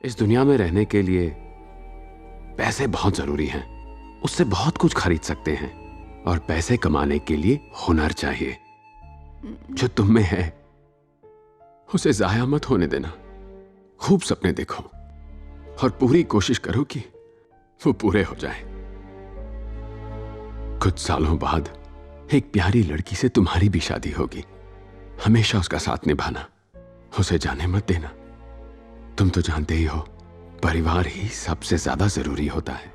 इस दुनिया में रहने के लिए पैसे बहुत जरूरी हैं। उससे बहुत कुछ खरीद सकते हैं और पैसे कमाने के लिए हुनर चाहिए। जो तुम में है उसे जाया मत होने देना। खूब सपने देखो और पूरी कोशिश करो कि वो पूरे हो जाएं। कुछ सालों बाद एक प्यारी लड़की से तुम्हारी भी शादी होगी। हमेशा उसका साथ निभाना, उसे जाने मत देना। तुम तो जानते ही हो, परिवार ही सबसे ज्यादा जरूरी होता है।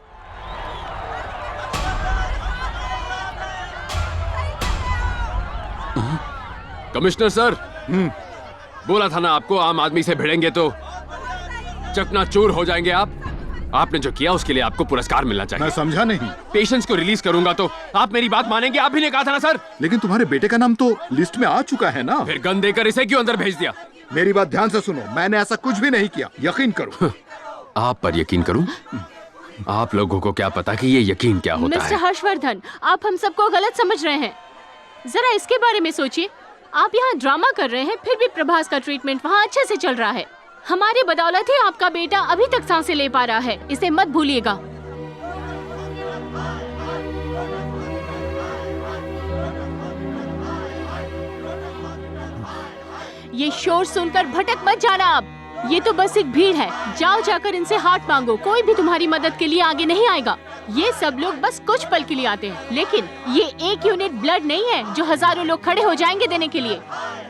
कमिश्नर सर, बोला था ना आपको, आम आदमी से भिड़ेंगे तो चकनाचूर हो जाएंगे आप। आपने जो किया उसके लिए आपको पुरस्कार मिलना चाहिए। मैं समझा नहीं। पेशेंट्स को रिलीज करूंगा तो आप मेरी बात मानेंगे? आप भी ने कहा था ना सर। लेकिन तुम्हारे बेटे का नाम तो लिस्ट में आ चुका है ना। फिर गन देकर इसे क्यों अंदर भेज दिया? मेरी बात ध्यान से सुनो, मैंने ऐसा कुछ भी नहीं किया, यकीन करो। आप पर यकीन करूं? आप लोगों को क्या पता कि ये यकीन क्या होता है। मिस्टर हर्षवर्धन, आप हम सबको गलत समझ रहे हैं। जरा इसके बारे में सोचिए। आप यहाँ ड्रामा कर रहे हैं, फिर भी प्रभास का ट्रीटमेंट वहाँ अच्छे से चल रहा है। हमारी बदौलत ही आपका बेटा अभी तक सांसें ले पा रहा है, इसे मत भूलिएगा। ये शोर सुनकर भटक मत जाना आप। ये तो बस एक भीड़ है। जाओ जाकर इनसे हाथ मांगो, कोई भी तुम्हारी मदद के लिए आगे नहीं आएगा। ये सब लोग बस कुछ पल के लिए आते हैं, लेकिन ये एक यूनिट ब्लड नहीं है जो हजारों लोग खड़े हो जाएंगे देने के लिए।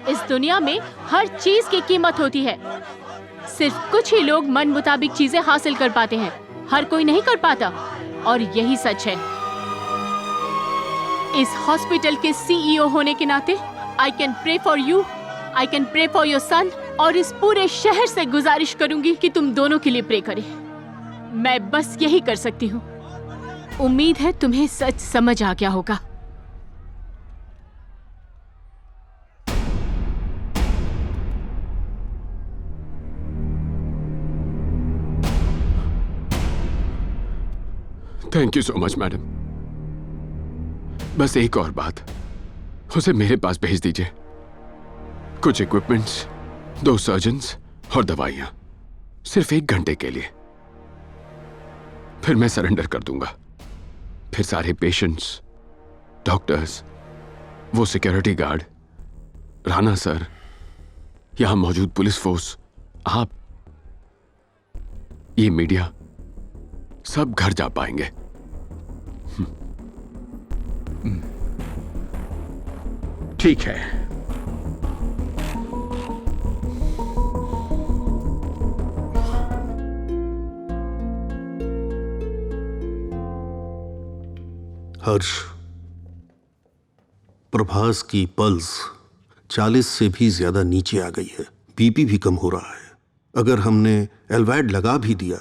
इस दुनिया में हर चीज की कीमत होती है। सिर्फ कुछ ही लोग मन मुताबिक चीजें हासिल कर पाते हैं, हर कोई नहीं कर पाता, और यही सच है। इस हॉस्पिटल के सीईओ होने के नाते I can pray for you, I can pray for your son, और इस पूरे शहर से गुजारिश करूंगी कि तुम दोनों के लिए प्रे करें। मैं बस यही कर सकती हूँ। उम्मीद है तुम्हें सच समझ आ गया होगा। Thank you so much madam. बस एक और बात, उसे मेरे पास भेज दीजिए। कुछ इक्विपमेंट्स, 2 सर्जन्स और दवाइयां, सिर्फ 1 घंटे के लिए। फिर मैं सरेंडर कर दूंगा। फिर सारे पेशेंट्स, डॉक्टर्स, वो सिक्योरिटी गार्ड, राणा सर, यहां मौजूद पुलिस फोर्स, आप, ये मीडिया, सब घर जा पाएंगे। ठीक है। हर्ष, प्रभास की पल्स 40 से भी ज्यादा नीचे आ गई है। बीपी भी कम हो रहा है। अगर हमने एल्वैड लगा भी दिया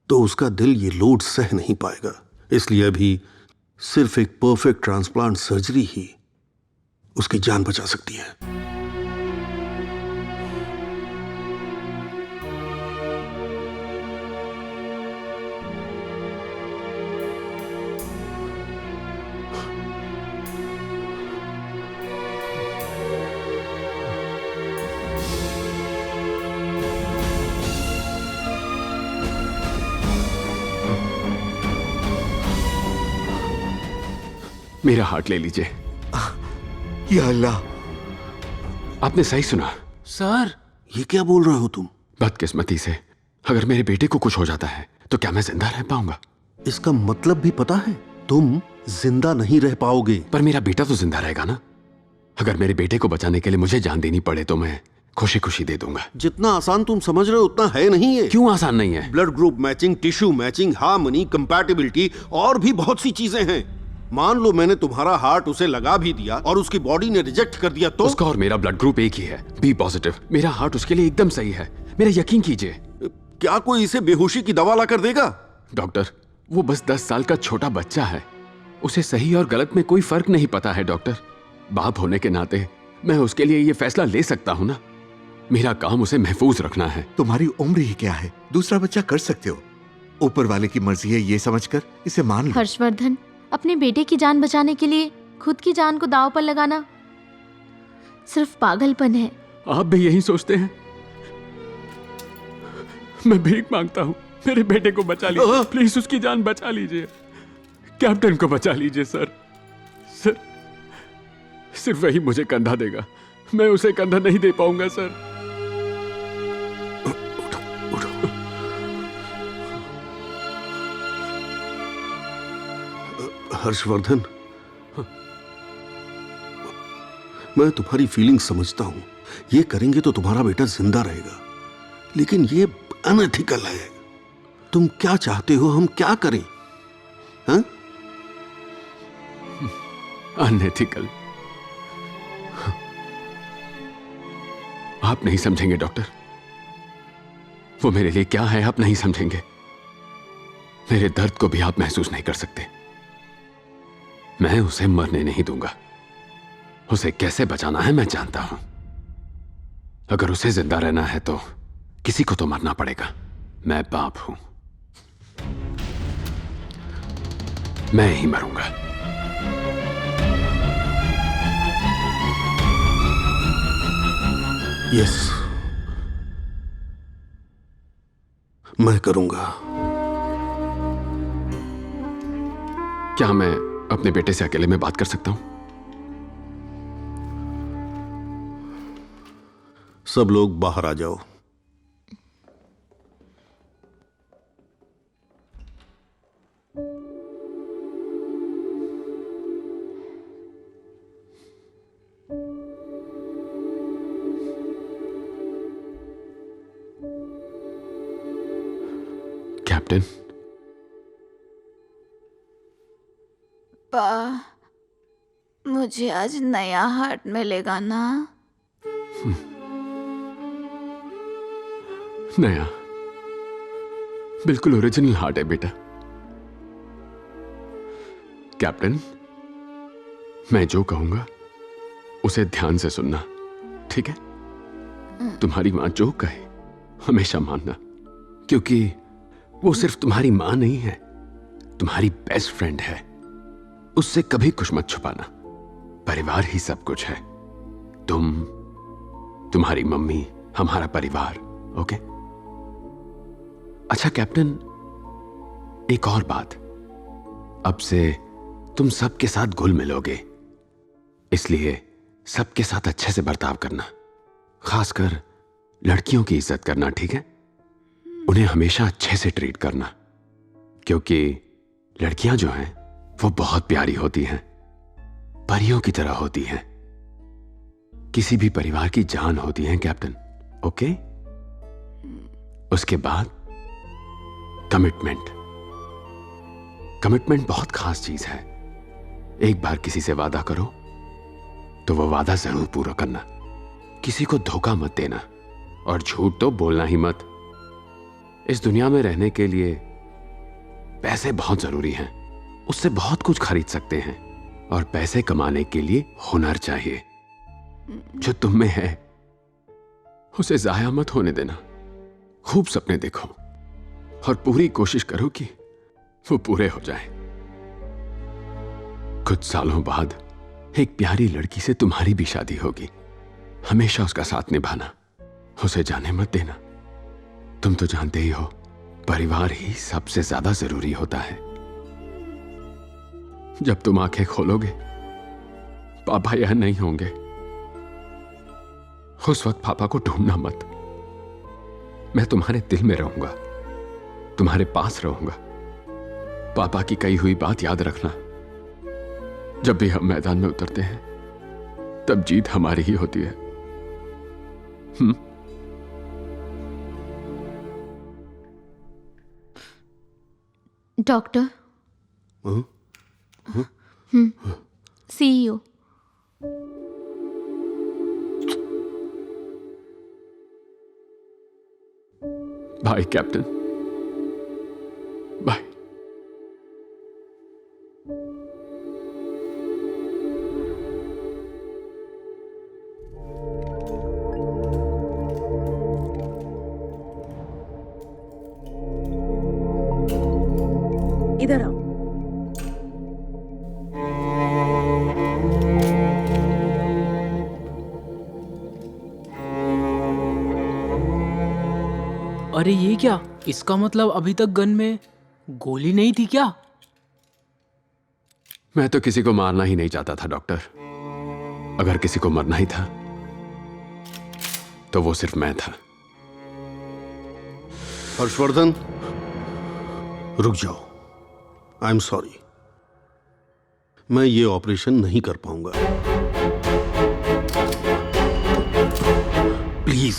तो उसका दिल ये लोड सह नहीं पाएगा। इसलिए अभी सिर्फ एक परफेक्ट ट्रांसप्लांट सर्जरी ही उसकी जान बचा सकती है। मेरा हार्ट ले लीजिए। या अल्लाह, आपने सही सुना सर। ये क्या बोल रहे हो तुम? बदकिस्मती से अगर मेरे बेटे को कुछ हो जाता है तो क्या मैं जिंदा रह पाऊंगा? इसका मतलब भी पता है? तुम जिंदा नहीं रह पाओगे। पर मेरा बेटा तो जिंदा रहेगा ना। अगर मेरे बेटे को बचाने के लिए मुझे जान देनी पड़े तो मैं खुशी खुशी दे दूंगा। जितना आसान तुम समझ रहे हो उतना है नहीं है। क्यों आसान नहीं है? Blood group matching, tissue matching, harmony, compatibility और भी बहुत सी चीजें हैं। मान लो मैंने तुम्हारा हार्ट उसे लगा भी दिया और उसकी बॉडी ने रिजेक्ट कर दिया तो? उसका और मेरा ब्लड ग्रुप एक ही है, बी पॉजिटिव। मेरा हार्ट उसके लिए एकदम सही है, मेरा यकीन कीजिए। क्या कोई इसे बेहोशी की दवा ला कर देगा? डॉक्टर, वो बस 10 साल का छोटा बच्चा है। उसे सही और गलत में कोई फर्क नहीं पता है डॉक्टर। बाप होने के नाते मैं उसके लिए ये फैसला ले सकता हूँ ना। मेरा काम उसे महफूज रखना है। तुम्हारी उम्र ही क्या है, दूसरा बच्चा कर सकते हो। ऊपर वाले की मर्जी है ये समझकर इसे मान लो। हर्षवर्धन, अपने बेटे की जान बचाने के लिए खुद की जान को दांव पर लगाना सिर्फ पागलपन है। आप भी यही सोचते हैं? मैं भीख मांगता हूँ, मेरे बेटे को बचा लीजिए, प्लीज उसकी जान बचा लीजिए। कैप्टन को बचा लीजिए सर। सर, सिर्फ वही मुझे कंधा देगा, मैं उसे कंधा नहीं दे पाऊंगा सर। हर्षवर्धन, मैं तुम्हारी फीलिंग समझता हूं। ये करेंगे तो तुम्हारा बेटा जिंदा रहेगा, लेकिन ये अनएथिकल है। तुम क्या चाहते हो हम क्या करें? हाँ? अनएथिकल? आप नहीं समझेंगे डॉक्टर, वो मेरे लिए क्या है आप नहीं समझेंगे। मेरे दर्द को भी आप महसूस नहीं कर सकते। मैं उसे मरने नहीं दूंगा। उसे कैसे बचाना है मैं जानता हूं। अगर उसे जिंदा रहना है तो किसी को तो मरना पड़ेगा। मैं बाप हूं, मैं ही मरूंगा। यस, मैं करूंगा। क्या मैं अपने बेटे से अकेले में बात कर सकता हूं? सब लोग बाहर आ जाओ। कैप्टन, मुझे आज नया हार्ट मिलेगा ना? नया, बिल्कुल ओरिजिनल हार्ट है बेटा। कैप्टन, मैं जो कहूंगा उसे ध्यान से सुनना, ठीक है? तुम्हारी मां जो कहे हमेशा मानना, क्योंकि वो सिर्फ तुम्हारी मां नहीं है, तुम्हारी बेस्ट फ्रेंड है। उससे कभी कुछ मत छुपाना। परिवार ही सब कुछ है। तुम, तुम्हारी मम्मी, हमारा परिवार। ओके? अच्छा कैप्टन, एक और बात। अब से तुम सबके साथ घुल मिलोगे, इसलिए सबके साथ अच्छे से बर्ताव करना। खासकर लड़कियों की इज्जत करना, ठीक है? उन्हें हमेशा अच्छे से ट्रीट करना, क्योंकि लड़कियां जो हैं वो बहुत प्यारी होती हैं, परियों की तरह होती हैं, किसी भी परिवार की जान होती हैं कैप्टन। ओके? उसके बाद कमिटमेंट। कमिटमेंट बहुत खास चीज है। एक बार किसी से वादा करो तो वो वादा जरूर पूरा करना। किसी को धोखा मत देना, और झूठ तो बोलना ही मत। इस दुनिया में रहने के लिए पैसे बहुत जरूरी हैं, उससे बहुत कुछ खरीद सकते हैं, और पैसे कमाने के लिए हुनर चाहिए। जो तुम में है उसे जाया मत होने देना। खूब सपने देखो और पूरी कोशिश करो कि वो पूरे हो जाएं। कुछ सालों बाद एक प्यारी लड़की से तुम्हारी भी शादी होगी। हमेशा उसका साथ निभाना, उसे जाने मत देना। तुम तो जानते ही हो, परिवार ही सबसे ज्यादा जरूरी होता है। जब तुम आंखें खोलोगे पापा यहां नहीं होंगे, उस वक्त पापा को ढूंढना मत। मैं तुम्हारे दिल में रहूंगा, तुम्हारे पास रहूंगा। पापा की कही हुई बात याद रखना। जब भी हम मैदान में उतरते हैं तब जीत हमारी ही होती है। Doctor, CEO। Bye captain, bye. इधर आओ। अरे ये क्या? इसका मतलब अभी तक गन में गोली नहीं थी क्या? मैं तो किसी को मारना ही नहीं चाहता था डॉक्टर। अगर किसी को मरना ही था तो वो सिर्फ मैं था। हर्षवर्धन, रुक जाओ। आई एम सॉरी, मैं ये ऑपरेशन नहीं कर पाऊंगा। प्लीज,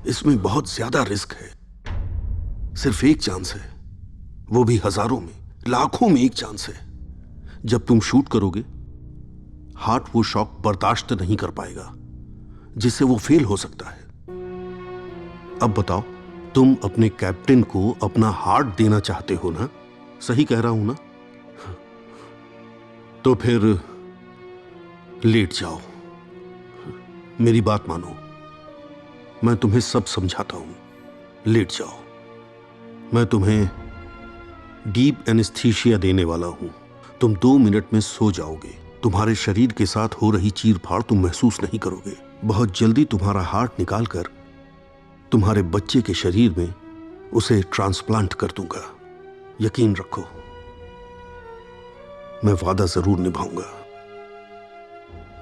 इसमें बहुत ज्यादा रिस्क है। सिर्फ एक चांस है, वो भी हजारों में, लाखों में एक चांस है। जब तुम शूट करोगे, हार्ट वो शॉक बर्दाश्त नहीं कर पाएगा, जिससे वो फेल हो सकता है। अब बताओ, तुम अपने कैप्टन को अपना हार्ट देना चाहते हो ना? सही कह रहा हूं ना? तो फिर लेट जाओ। मेरी बात मानो, मैं तुम्हें सब समझाता हूं। लेट जाओ। मैं तुम्हें डीप एनेस्थीसिया देने वाला हूं। तुम 2 मिनट में सो जाओगे। तुम्हारे शरीर के साथ हो रही चीर फाड़ तुम महसूस नहीं करोगे। बहुत जल्दी तुम्हारा हार्ट निकालकर तुम्हारे बच्चे के शरीर में उसे ट्रांसप्लांट कर दूंगा। यकीन रखो, मैं वादा जरूर निभाऊंगा।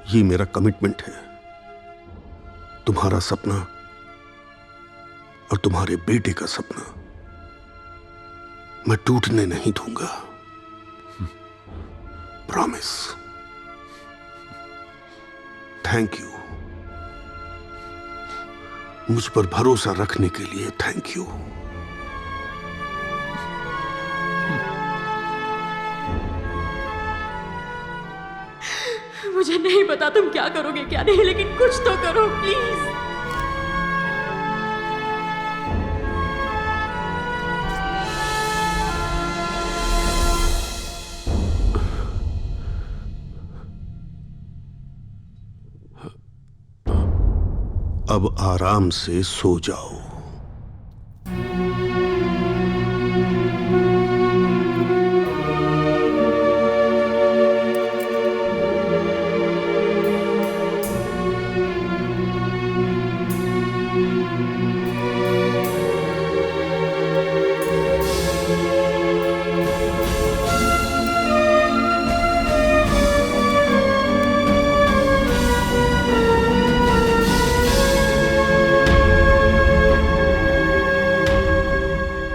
ये मेरा कमिटमेंट है। तुम्हारा सपना और तुम्हारे बेटे का सपना मैं टूटने नहीं दूंगा। प्रॉमिस। Thank you. मुझ पर भरोसा रखने के लिए थैंक यू। मुझे नहीं पता तुम क्या करोगे क्या नहीं, लेकिन कुछ तो करो प्लीज। अब आराम से सो जाओ।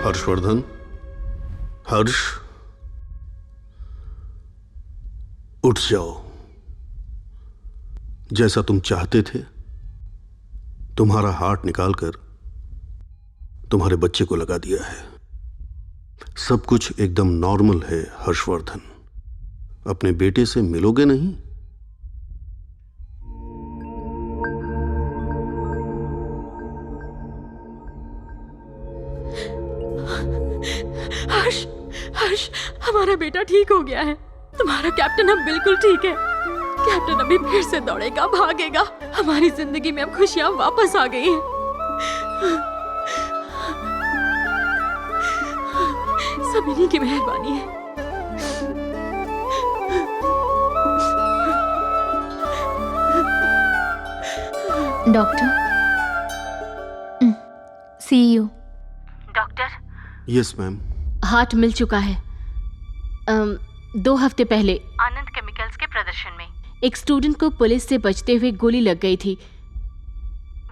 हर्षवर्धन, हर्ष, उठ जाओ। जैसा तुम चाहते थे, तुम्हारा हार्ट निकालकर तुम्हारे बच्चे को लगा दिया है। सब कुछ एकदम नॉर्मल है हर्षवर्धन। अपने बेटे से मिलोगे नहीं? हर्ष, हर्ष, हमारा बेटा ठीक हो गया है। तुम्हारा कैप्टन अब बिल्कुल ठीक है। कैप्टन अभी फिर से दौड़ेगा, भागेगा। हमारी जिंदगी में अब खुशियां वापस आ गई हैं। सब इन्हीं की मेहरबानी है। Doctor, see you. Doctor, yes ma'am. Heart मिल चुका है। 2 हफ्ते पहले आनंद केमिकल्स के प्रदर्शन में एक स्टूडेंट को पुलिस से बचते हुए गोली लग गई थी।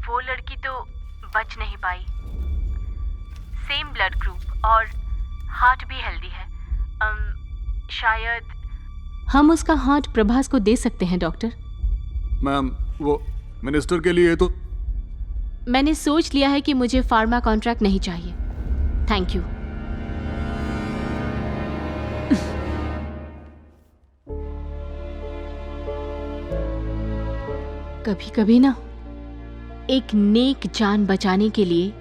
वो लड़की तो बच नहीं पाई। सेम ब्लड ग्रुप और हार्ट भी हेल्दी है। शायद हम उसका हार्ट प्रभास को दे सकते हैं डॉक्टर। मैम, वो मिनिस्टर के लिए तो मैंने सोच लिया है कि मुझे फार्मा कॉन्ट्रैक्ट नहीं चाहिए। Thank you. कभी कभी ना, एक नेक जान बचाने के लिए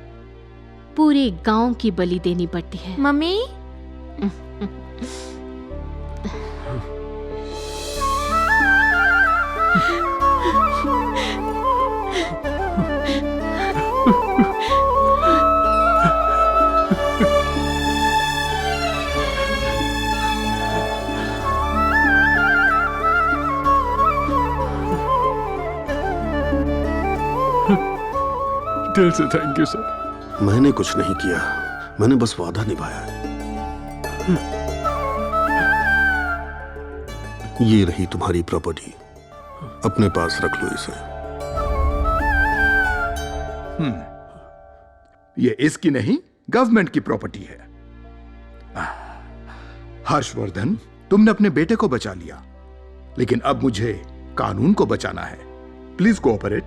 पूरे गांव की बलि देनी पड़ती है। मम्मी, दिल से थैंक यू सर। मैंने कुछ नहीं किया, मैंने बस वादा निभाया है। ये रही तुम्हारी प्रॉपर्टी, अपने पास रख लो इसे। ये इसकी नहीं, गवर्नमेंट की प्रॉपर्टी है। हर्षवर्धन, तुमने अपने बेटे को बचा लिया, लेकिन अब मुझे कानून को बचाना है। Please cooperate.